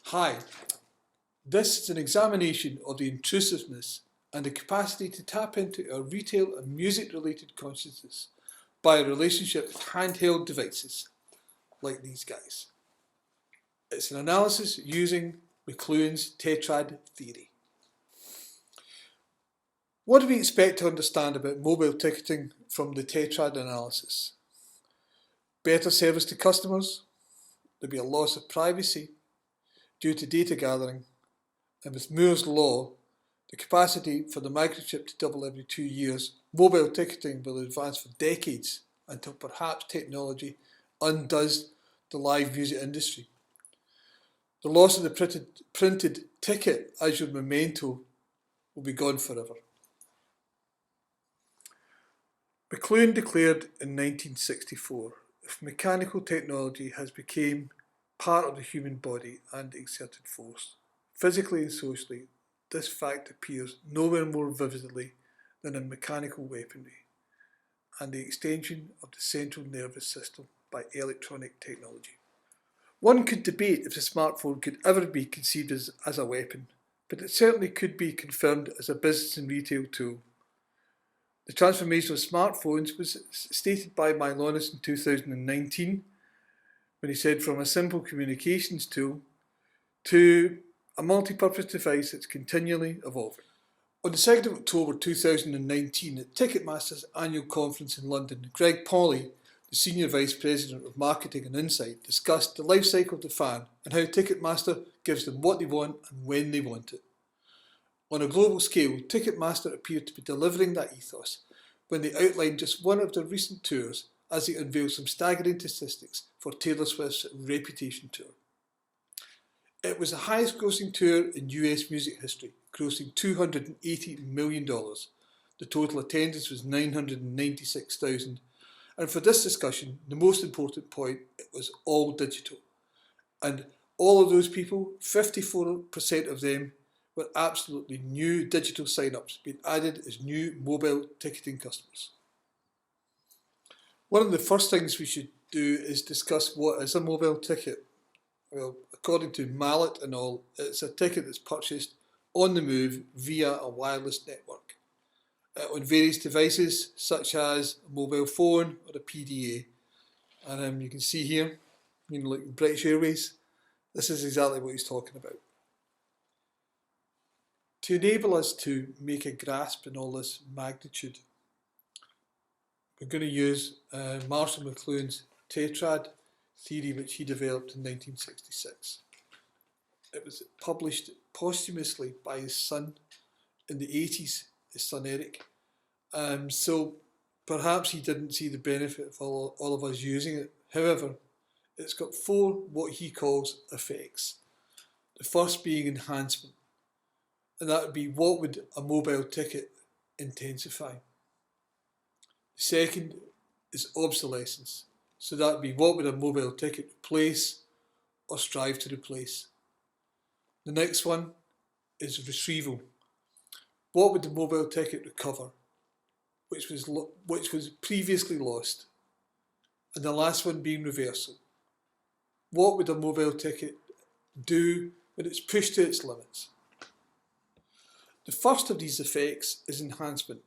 Hi, this is an examination of the intrusiveness and the capacity to tap into our retail and music-related consciousness by a relationship with handheld devices like these guys. It's an analysis using McLuhan's Tetrad theory. What do we expect to understand about mobile ticketing from the Tetrad analysis? Better service to customers, there'll be a loss of privacy due to data gathering, and with Moore's law, the capacity for the microchip to double every 2 years, mobile ticketing will advance for decades until perhaps technology undoes the live music industry. The loss of the printed ticket as your memento will be gone forever. McLuhan declared in 1964, if mechanical technology has become part of the human body and exerted force, physically and socially, this fact appears nowhere more vividly than in mechanical weaponry and the extension of the central nervous system by electronic technology. One could debate if the smartphone could ever be conceived as a weapon, but it certainly could be confirmed as a business and retail tool. The transformation of smartphones was stated by Milonis in 2019 when he said from a simple communications tool to a multi-purpose device that's continually evolving. On the 2nd of October 2019 at Ticketmaster's annual conference in London, Greg Pauly, the Senior Vice President of Marketing and Insight, discussed the life cycle of the fan and how Ticketmaster gives them what they want and when they want it. On a global scale, Ticketmaster appeared to be delivering that ethos when they outlined just one of their recent tours as they unveiled some staggering statistics for Taylor Swift's Reputation tour. It was the highest grossing tour in US music history, grossing $280 million. The total attendance was 996,000. And for this discussion, the most important point, it was all digital. And all of those people, 54% of them, were absolutely new digital sign-ups being added as new mobile ticketing customers. One of the first things we should do is discuss what is a mobile ticket. Well, according to Mallet and all, it's a ticket that's purchased on the move via a wireless network on various devices such as a mobile phone or a PDA. And you can see here, like British Airways, this is exactly what he's talking about. To enable us to make a grasp in all this magnitude, we're going to use Marshall McLuhan's Tetrad theory, which he developed in 1966. It was published posthumously by his son in the 80s, his son Eric. So perhaps he didn't see the benefit of all of us using it. However, it's got 4 what he calls effects. The first being enhancement. And that would be, what would a mobile ticket intensify? The second is obsolescence. So that would be, what would a mobile ticket replace or strive to replace? The next one is retrieval. What would the mobile ticket recover, which was previously lost? And the last one being reversal. What would a mobile ticket do when it's pushed to its limits? The first of these effects is enhancement.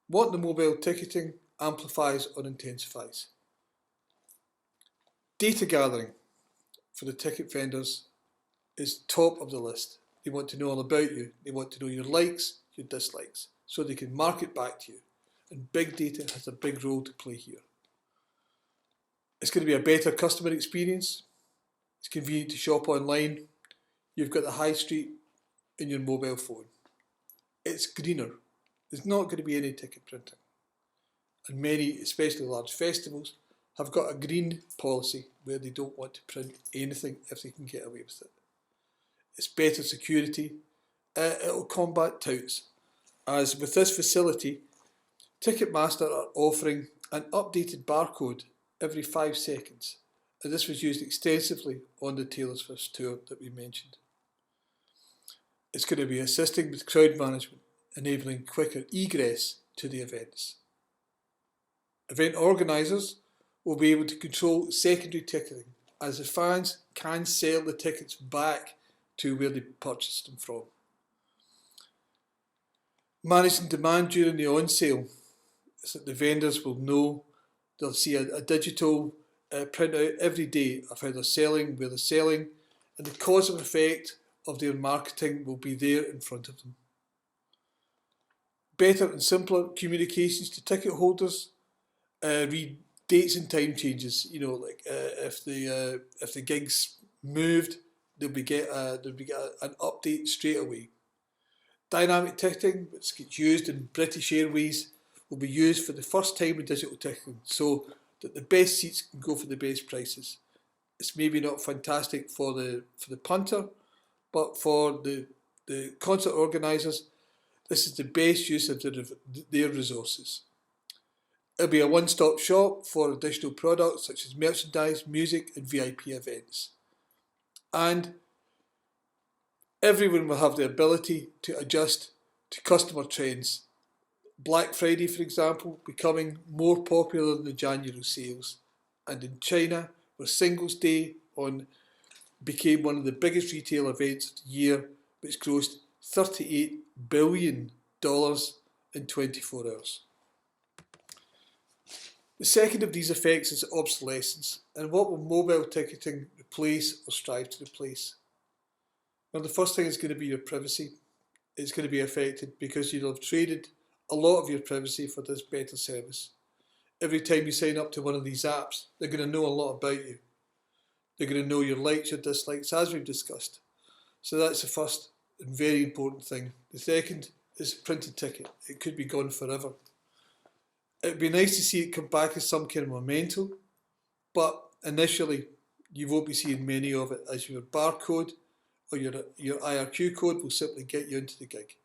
What the mobile ticketing amplifies or intensifies. Data gathering for the ticket vendors is top of the list. They want to know all about you. They want to know your likes, your dislikes, so they can market back to you. And big data has a big role to play here. It's going to be a better customer experience. It's convenient to shop online. You've got the high street in your mobile phone. It's greener. There's not going to be any ticket printing. And many, especially large festivals, have got a green policy where they don't want to print anything if they can get away with it. It's better security. It'll combat touts. As with this facility, Ticketmaster are offering an updated barcode every 5 seconds. And this was used extensively on the Taylor Swift tour that we mentioned. It's going to be assisting with crowd management, enabling quicker egress to the events. Event organisers will be able to control secondary ticketing, as the fans can sell the tickets back to where they purchased them from. Managing demand during the on sale is that the vendors will know, they'll see a digital printout every day of how they're selling, where they're selling, and the cause and effect of their marketing will be there in front of them. Better and simpler communications to ticket holders. Read dates and time changes. Like if the gigs moved, they'll be get an update straight away. Dynamic ticketing, which gets used in British Airways, will be used for the first time in digital ticketing, so that the best seats can go for the best prices. It's maybe not fantastic for the punter, but for the concert organisers, this is the best use of their resources. It'll be a one-stop shop for additional products such as merchandise, music and VIP events. And everyone will have the ability to adjust to customer trends. Black Friday, for example, becoming more popular than the January sales. And in China, where Singles Day became one of the biggest retail events of the year, which grossed $38 billion in 24 hours. The second of these effects is obsolescence, and what will mobile ticketing replace or strive to replace? Well, the first thing is going to be your privacy. It's going to be affected because you'll have traded a lot of your privacy for this better service. Every time you sign up to one of these apps, they're going to know a lot about you. They're going to know your likes, your dislikes, as we've discussed. So that's the first and very important thing. The second is a printed ticket. It could be gone forever. It'd be nice to see it come back as some kind of memento, but initially you won't be seeing many of it, as your barcode or your IRQ code will simply get you into the gig.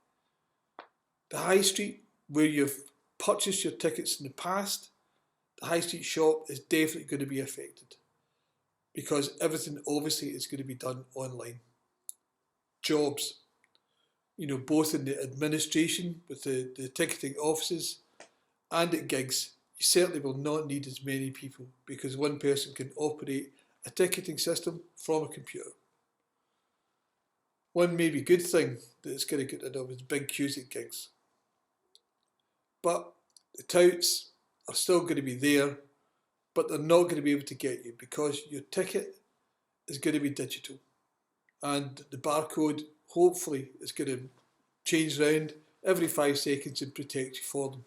The high street, where you've purchased your tickets in the past, the high street shop is definitely going to be affected, because everything obviously is going to be done online. Jobs, both in the administration with the ticketing offices and at gigs, you certainly will not need as many people, because one person can operate a ticketing system from a computer. One maybe good thing that it's going to get rid of is big queues at gigs. But the touts are still going to be there, but they're not going to be able to get you, because your ticket is going to be digital. And the barcode, hopefully, is going to change around every 5 seconds and protect you for them.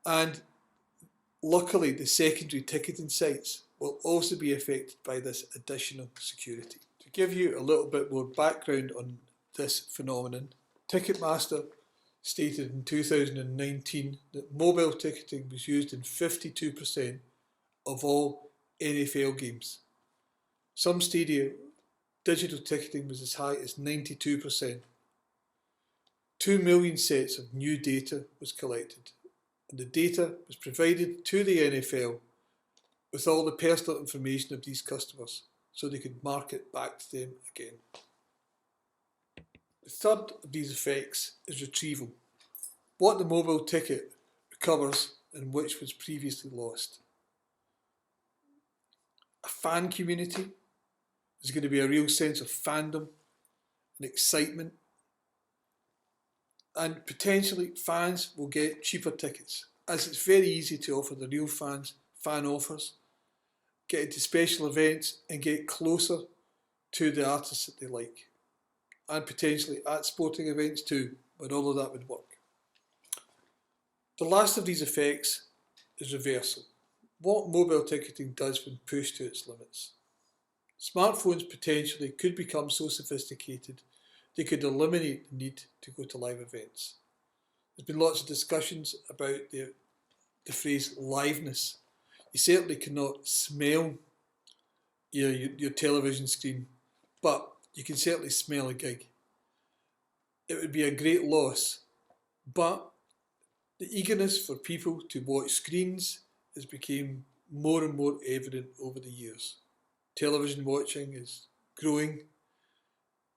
And luckily, the secondary ticketing sites will also be affected by this additional security. To give you a little bit more background on this phenomenon, Ticketmaster stated in 2019 that mobile ticketing was used in 52% of all NFL games. Some stadia, digital ticketing was as high as 92%. 2 million sets of new data was collected, and the data was provided to the NFL with all the personal information of these customers, so they could market back to them again. The third of these effects is retrieval. What the mobile ticket recovers and which was previously lost. A fan community. There's going to be a real sense of fandom and excitement. And potentially fans will get cheaper tickets, as it's very easy to offer the real fans fan offers, get into special events and get closer to the artists that they like. And potentially at sporting events too, where all of that would work. The last of these effects is reversal. What mobile ticketing does when pushed to its limits. Smartphones potentially could become so sophisticated they could eliminate the need to go to live events. There's been lots of discussions about the phrase liveness. You certainly cannot smell your television screen, but you can certainly smell a gig. It would be a great loss, but the eagerness for people to watch screens has become more and more evident over the years. Television watching is growing.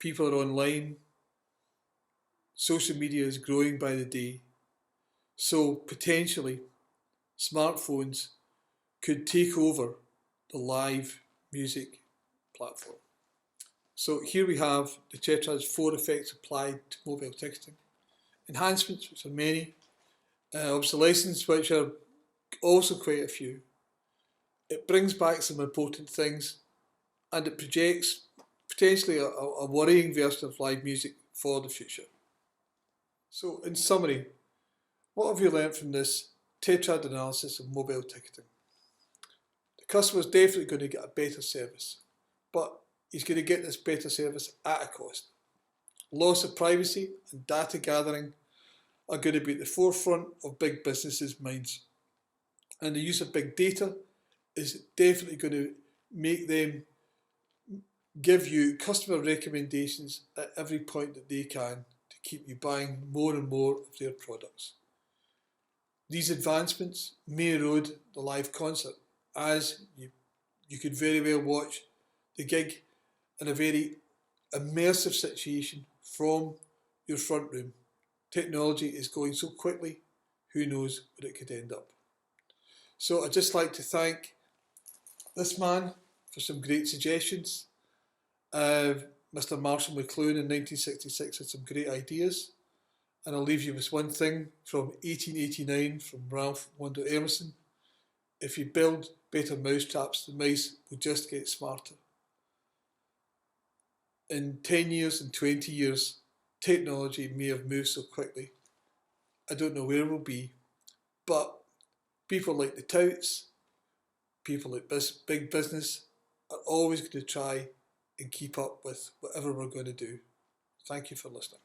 People are online. Social media is growing by the day. So potentially, smartphones could take over the live music platform. So here we have the Tetrad's 4 effects applied to mobile ticketing. Enhancements, which are many. Obsolescence, which are also quite a few. It brings back some important things, and it projects potentially a worrying version of live music for the future. So in summary, what have you learnt from this Tetrad analysis of mobile ticketing? The customer is definitely going to get a better service, but he's going to get this better service at a cost. Loss of privacy and data gathering are going to be at the forefront of big businesses' minds. And the use of big data is definitely going to make them give you customer recommendations at every point that they can to keep you buying more and more of their products. These advancements may erode the live concert, as you could very well watch the gig in a very immersive situation from your front room. Technology is going so quickly, who knows where it could end up. So I'd just like to thank this man for some great suggestions. Mr. Marshall McLuhan in 1966 had some great ideas. And I'll leave you with one thing from 1889 from Ralph Waldo Emerson. If you build better mousetraps, the mice will just get smarter. In 10 years and 20 years, technology may have moved so quickly. I don't know where we'll be, but people like the touts, people like big business are always going to try and keep up with whatever we're going to do. Thank you for listening.